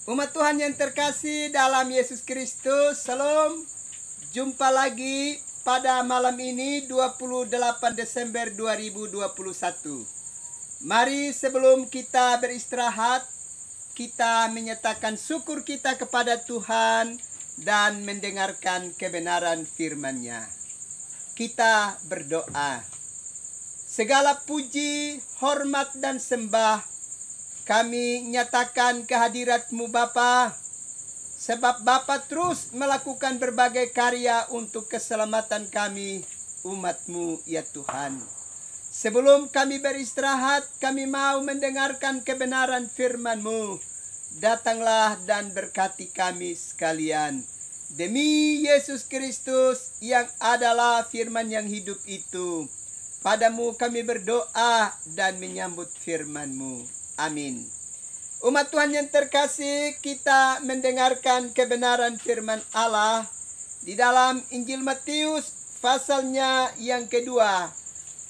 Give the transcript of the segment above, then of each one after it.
Umat Tuhan yang terkasih dalam Yesus Kristus, Salam. Jumpa lagi pada malam ini 28 Desember 2021. Mari sebelum kita beristirahat, kita menyatakan syukur kita kepada Tuhan dan mendengarkan kebenaran firman-Nya. Kita berdoa. Segala puji, hormat dan sembah kami nyatakan kehadirat-Mu Bapa, sebab Bapa terus melakukan berbagai karya untuk keselamatan kami, umat-Mu ya Tuhan. Sebelum kami beristirahat, kami mau mendengarkan kebenaran firman-Mu. Datanglah dan berkati kami sekalian. Demi Yesus Kristus yang adalah firman yang hidup itu. Padamu kami berdoa dan menyambut firman-Mu. Amin. Umat Tuhan yang terkasih, kita mendengarkan kebenaran firman Allah di dalam Injil Matius pasalnya yang kedua,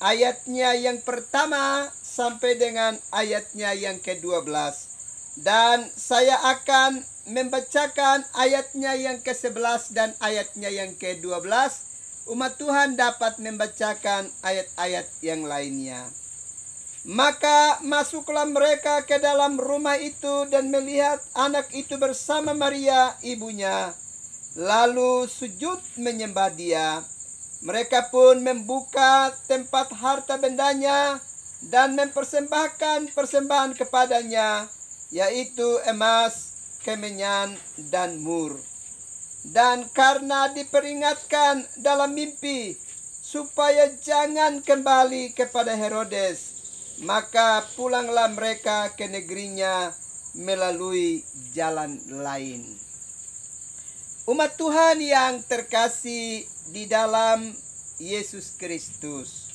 ayatnya yang pertama sampai dengan ayatnya yang ke-12. Dan saya akan membacakan ayatnya yang ke-11 dan ayatnya yang ke-12. Umat Tuhan dapat membacakan ayat-ayat yang lainnya. Maka masuklah mereka ke dalam rumah itu dan melihat anak itu bersama Maria ibunya, lalu sujud menyembah dia. Mereka pun membuka tempat harta bendanya dan mempersembahkan persembahan kepadanya, yaitu emas, kemenyan, dan mur. Dan karena diperingatkan dalam mimpi supaya jangan kembali kepada Herodes, maka pulanglah mereka ke negerinya melalui jalan lain. Umat Tuhan yang terkasih di dalam Yesus Kristus.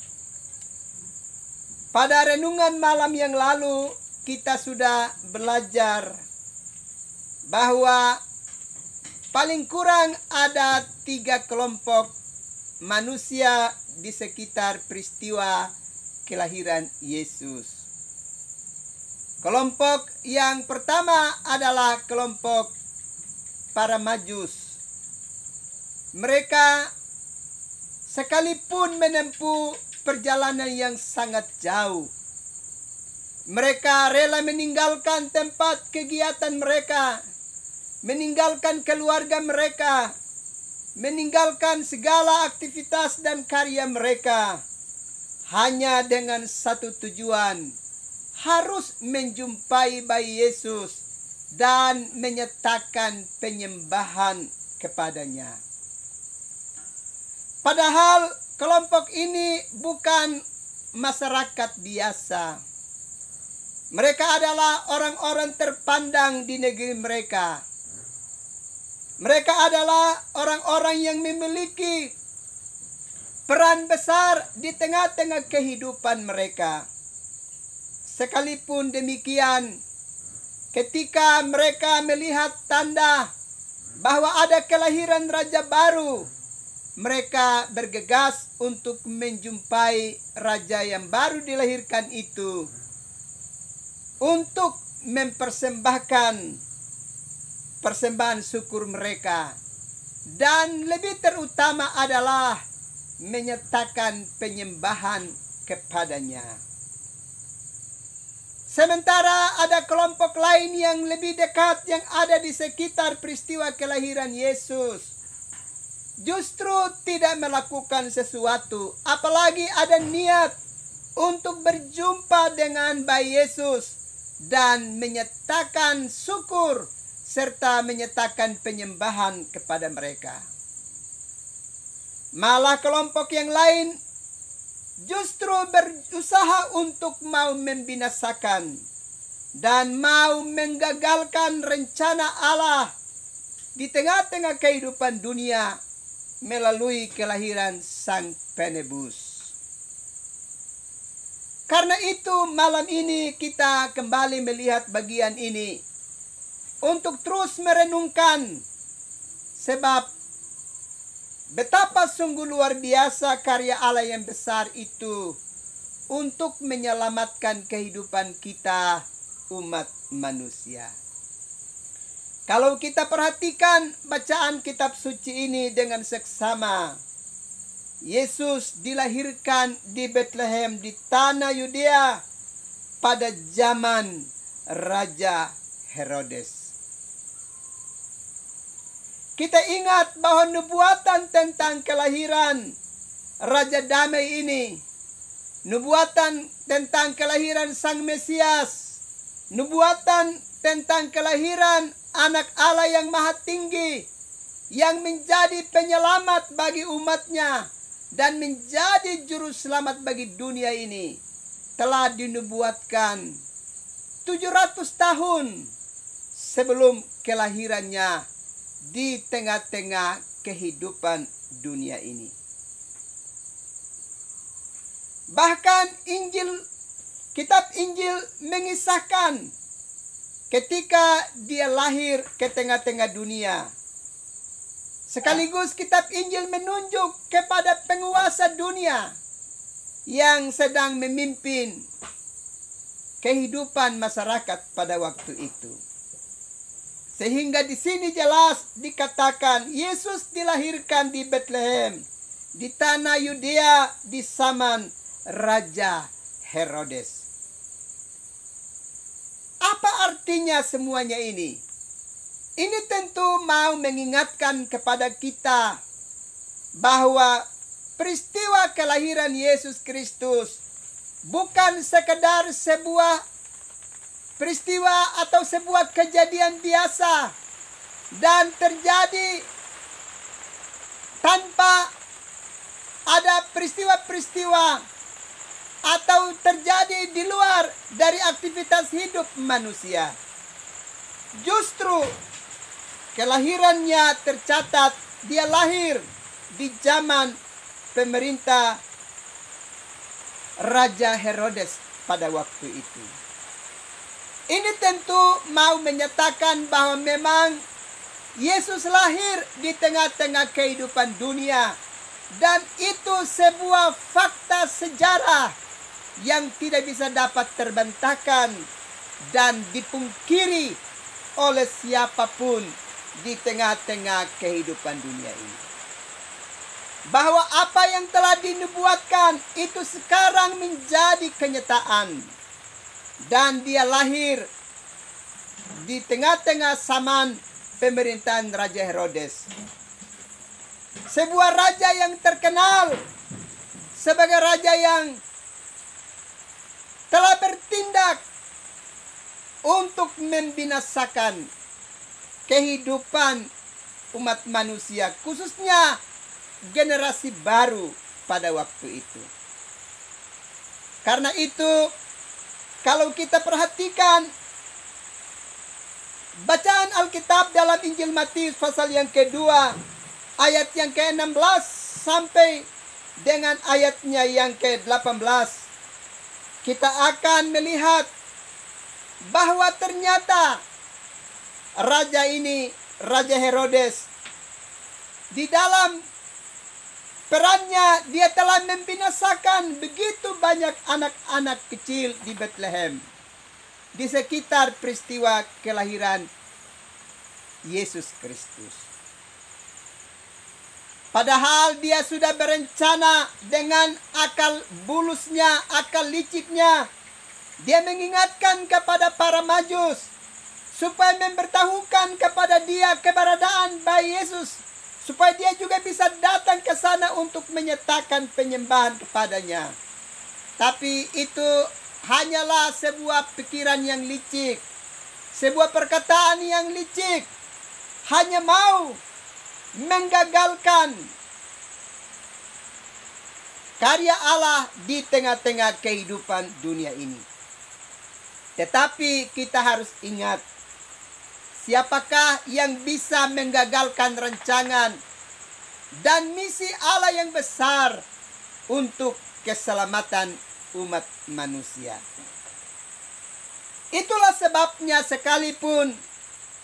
Pada renungan malam yang lalu kita sudah belajar bahwa paling kurang ada 3 kelompok manusia di sekitar peristiwa kelahiran Yesus. Kelompok yang pertama adalah kelompok para Majus. Mereka sekalipun menempuh perjalanan yang sangat jauh, mereka rela meninggalkan tempat kegiatan mereka, meninggalkan keluarga mereka, meninggalkan segala aktivitas dan karya mereka, hanya dengan satu tujuan, harus menjumpai bayi Yesus dan menyatakan penyembahan kepadanya. Padahal kelompok ini bukan masyarakat biasa. Mereka adalah orang-orang terpandang di negeri mereka. Mereka adalah orang-orang yang memiliki peran besar di tengah-tengah kehidupan mereka. Sekalipun demikian, ketika mereka melihat tanda bahwa ada kelahiran raja baru, mereka bergegas untuk menjumpai raja yang baru dilahirkan itu, untuk mempersembahkan persembahan syukur mereka. Dan lebih terutama adalah menyatakan penyembahan kepadanya. Sementara ada kelompok lain yang lebih dekat yang ada di sekitar peristiwa kelahiran Yesus, justru tidak melakukan sesuatu, apalagi ada niat untuk berjumpa dengan bayi Yesus dan menyatakan syukur serta menyatakan penyembahan kepada mereka. Malah kelompok yang lain justru berusaha untuk mau membinasakan dan mau menggagalkan rencana Allah di tengah-tengah kehidupan dunia melalui kelahiran Sang Penebus. Karena itu malam ini kita kembali melihat bagian ini untuk terus merenungkan, sebab betapa sungguh luar biasa karya Allah yang besar itu untuk menyelamatkan kehidupan kita, umat manusia. Kalau kita perhatikan bacaan kitab suci ini dengan seksama, Yesus dilahirkan di Bethlehem di tanah Yudea pada zaman Raja Herodes. Kita ingat bahwa nubuatan tentang kelahiran Raja Damai ini, nubuatan tentang kelahiran Sang Mesias, nubuatan tentang kelahiran Anak Allah yang Maha Tinggi, yang menjadi penyelamat bagi umatnya dan menjadi juru selamat bagi dunia ini, telah dinubuatkan 700 tahun sebelum kelahirannya di tengah-tengah kehidupan dunia ini. Bahkan kitab Injil mengisahkan ketika dia lahir ke tengah-tengah dunia. Sekaligus kitab Injil menunjuk kepada penguasa dunia yang sedang memimpin kehidupan masyarakat pada waktu itu. Sehingga di sini jelas dikatakan Yesus dilahirkan di Bethlehem, di tanah Yudea di zaman Raja Herodes. Apa artinya semuanya ini? Ini tentu mau mengingatkan kepada kita bahwa peristiwa kelahiran Yesus Kristus bukan sekedar sebuah peristiwa atau sebuah kejadian biasa dan terjadi tanpa ada peristiwa-peristiwa atau terjadi di luar dari aktivitas hidup manusia. Justru kelahirannya tercatat dia lahir di zaman pemerintah Raja Herodes pada waktu itu. Ini tentu mau menyatakan bahwa memang Yesus lahir di tengah-tengah kehidupan dunia, dan itu sebuah fakta sejarah yang tidak bisa dapat terbantahkan dan dipungkiri oleh siapapun di tengah-tengah kehidupan dunia ini. Bahwa apa yang telah dinubuatkan itu sekarang menjadi kenyataan. Dan dia lahir di tengah-tengah zaman pemerintahan Raja Herodes. Sebuah raja yang terkenal sebagai raja yang telah bertindak untuk membinasakan kehidupan umat manusia, khususnya generasi baru pada waktu itu. Karena itu, kalau kita perhatikan bacaan Alkitab dalam Injil Matius pasal yang kedua, ayat yang ke-16 sampai dengan ayatnya yang ke-18, kita akan melihat bahwa ternyata raja ini, Raja Herodes, di dalam perannya dia telah membinasakan begitu banyak anak-anak kecil di Bethlehem, di sekitar peristiwa kelahiran Yesus Kristus. Padahal dia sudah berencana dengan akal bulusnya, akal liciknya. Dia mengingatkan kepada para Majus supaya memberitahukan kepada dia keberadaan bayi Yesus, supaya dia juga bisa datang ke sana untuk menyatakan penyembahan kepadanya. Tapi itu hanyalah sebuah pikiran yang licik, sebuah perkataan yang licik, hanya mau menggagalkan karya Allah di tengah-tengah kehidupan dunia ini. Tetapi kita harus ingat, siapakah yang bisa menggagalkan rancangan dan misi Allah yang besar untuk keselamatan umat manusia? Itulah sebabnya sekalipun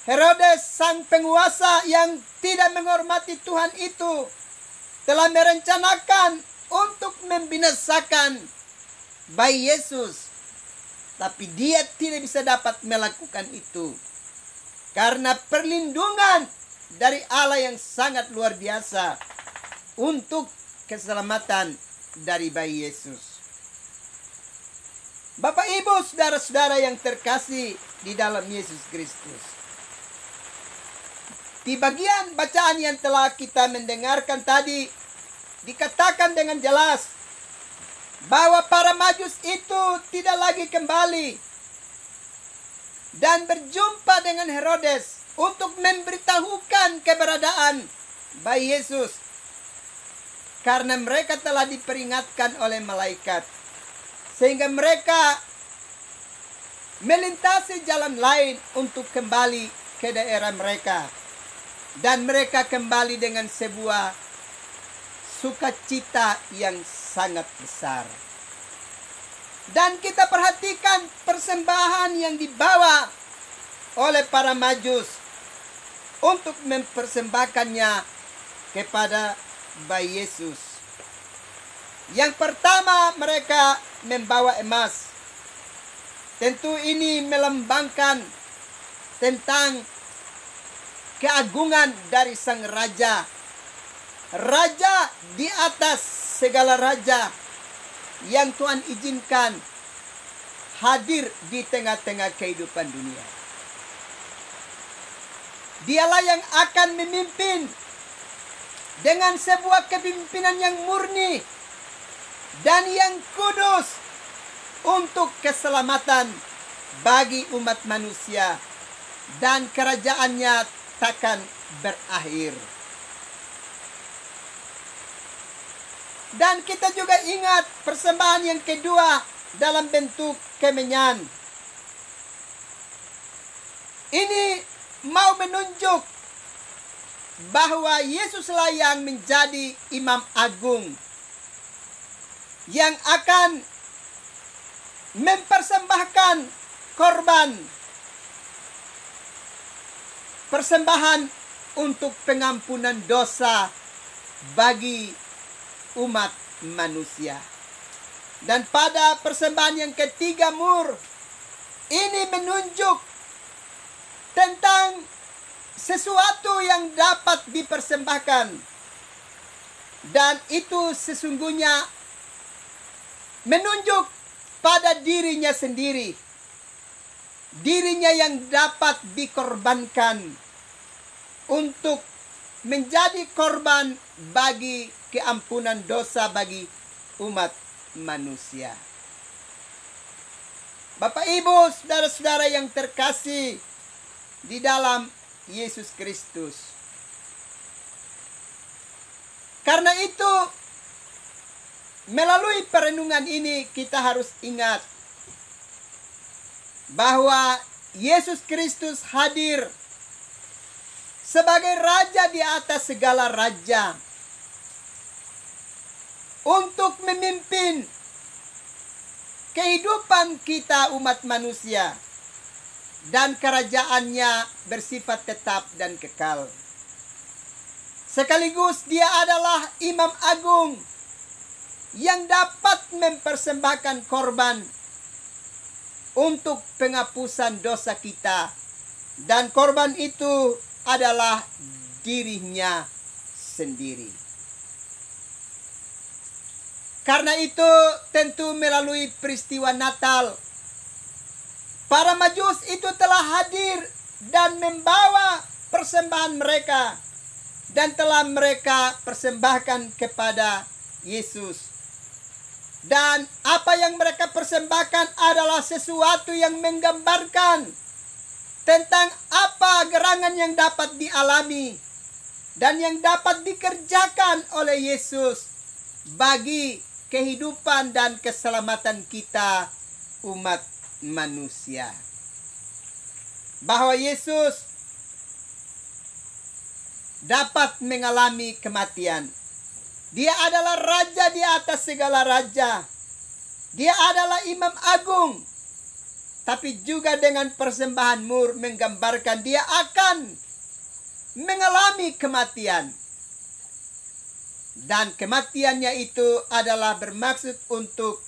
Herodes sang penguasa yang tidak menghormati Tuhan itu telah merencanakan untuk membinasakan bayi Yesus, tapi dia tidak bisa dapat melakukan itu. Karena perlindungan dari Allah yang sangat luar biasa untuk keselamatan dari bayi Yesus. Bapak Ibu, saudara-saudara yang terkasih di dalam Yesus Kristus. Di bagian bacaan yang telah kita mendengarkan tadi, dikatakan dengan jelas bahwa para Majus itu tidak lagi kembali dan berjumpa dengan Herodes untuk memberitahukan keberadaan bayi Yesus, karena mereka telah diperingatkan oleh malaikat, sehingga mereka melintasi jalan lain untuk kembali ke daerah mereka, dan mereka kembali dengan sebuah sukacita yang sangat besar. Dan kita perhatikan persembahan yang dibawa oleh para Majus untuk mempersembahkannya kepada bayi Yesus. Yang pertama, mereka membawa emas. Tentu ini melambangkan tentang keagungan dari sang raja. Raja di atas segala raja yang Tuhan izinkan hadir di tengah-tengah kehidupan dunia. Dialah yang akan memimpin dengan sebuah kepemimpinan yang murni dan yang kudus untuk keselamatan bagi umat manusia, dan kerajaannya takkan berakhir. Dan kita juga ingat persembahan yang kedua dalam bentuk kemenyan. Ini mau menunjuk bahwa Yesuslah yang menjadi imam agung yang akan mempersembahkan korban persembahan untuk pengampunan dosa bagi umat manusia. Dan pada persembahan yang ketiga mur, ini menunjuk tentang sesuatu yang dapat dipersembahkan, dan itu sesungguhnya menunjuk pada dirinya sendiri, dirinya yang dapat dikorbankan untuk menjadi korban bagi keampunan dosa bagi umat manusia. Bapak Ibu, saudara-saudara yang terkasih di dalam Yesus Kristus. Karena itu, melalui perenungan ini kita harus ingat bahwa Yesus Kristus hadir sebagai raja di atas segala raja untuk memimpin kehidupan kita umat manusia, dan kerajaannya bersifat tetap dan kekal. Sekaligus dia adalah imam agung yang dapat mempersembahkan korban untuk penghapusan dosa kita, dan korban itu adalah dirinya sendiri. Karena itu, tentu melalui peristiwa Natal, para Majus itu telah hadir dan membawa persembahan mereka, dan telah mereka persembahkan kepada Yesus. Dan apa yang mereka persembahkan adalah sesuatu yang menggambarkan tentang apa gerangan yang dapat dialami dan yang dapat dikerjakan oleh Yesus bagi kehidupan dan keselamatan kita umat manusia. Bahwa Yesus dapat mengalami kematian. Dia adalah raja di atas segala raja. Dia adalah imam agung. Tapi juga dengan persembahan mur menggambarkan dia akan mengalami kematian. Dan kematiannya itu adalah bermaksud untuk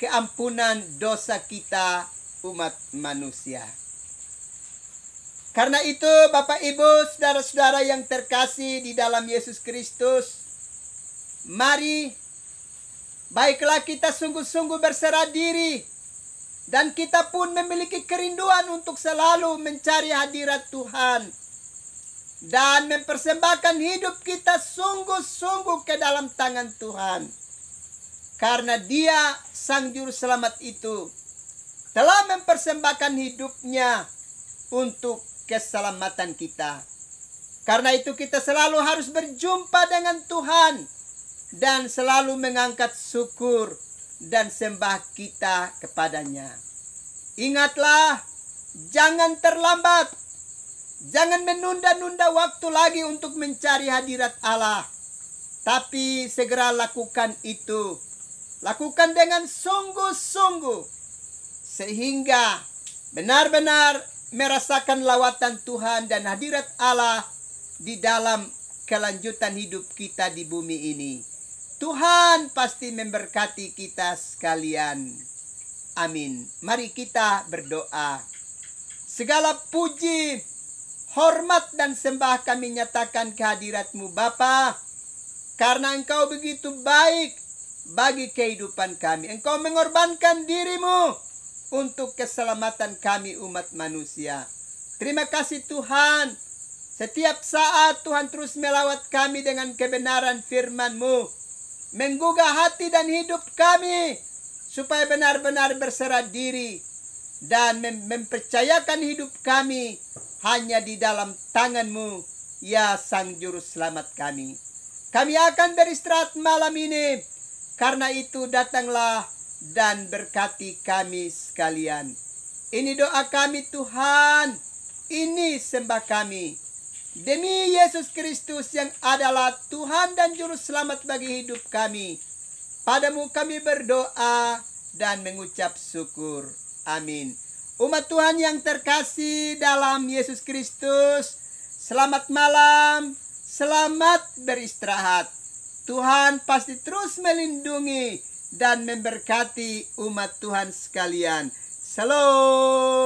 keampunan dosa kita umat manusia. Karena itu Bapak Ibu, saudara-saudara yang terkasih di dalam Yesus Kristus, mari baiklah kita sungguh-sungguh berserah diri, dan kita pun memiliki kerinduan untuk selalu mencari hadirat Tuhan dan mempersembahkan hidup kita sungguh-sungguh ke dalam tangan Tuhan. Karena Dia, Sang Juru Selamat itu, telah mempersembahkan hidupnya untuk keselamatan kita. Karena itu kita selalu harus berjumpa dengan Tuhan dan selalu mengangkat syukur dan sembah kita kepadanya. Ingatlah, jangan terlambat. Jangan menunda-nunda waktu lagi untuk mencari hadirat Allah. Tapi segera lakukan itu. Lakukan dengan sungguh-sungguh, sehingga benar-benar merasakan lawatan Tuhan dan hadirat Allah di dalam kelanjutan hidup kita di bumi ini. Tuhan pasti memberkati kita sekalian. Amin. Mari kita berdoa. Segala puji, hormat dan sembah kami nyatakan kehadirat-Mu Bapa, karena Engkau begitu baik bagi kehidupan kami. Engkau mengorbankan diri-Mu untuk keselamatan kami umat manusia. Terima kasih Tuhan. Setiap saat Tuhan terus melawat kami dengan kebenaran firman-Mu, menggugah hati dan hidup kami, supaya benar-benar berserah diri dan mempercayakan hidup kami hanya di dalam tangan-Mu, ya Sang Juru Selamat kami. Kami akan beristirahat malam ini. Karena itu datanglah dan berkati kami sekalian. Ini doa kami Tuhan, ini sembah kami. Demi Yesus Kristus yang adalah Tuhan dan Juru Selamat bagi hidup kami. Padamu kami berdoa dan mengucap syukur. Amin. Umat Tuhan yang terkasih dalam Yesus Kristus, selamat malam, selamat beristirahat. Tuhan pasti terus melindungi dan memberkati umat Tuhan sekalian. Shalom.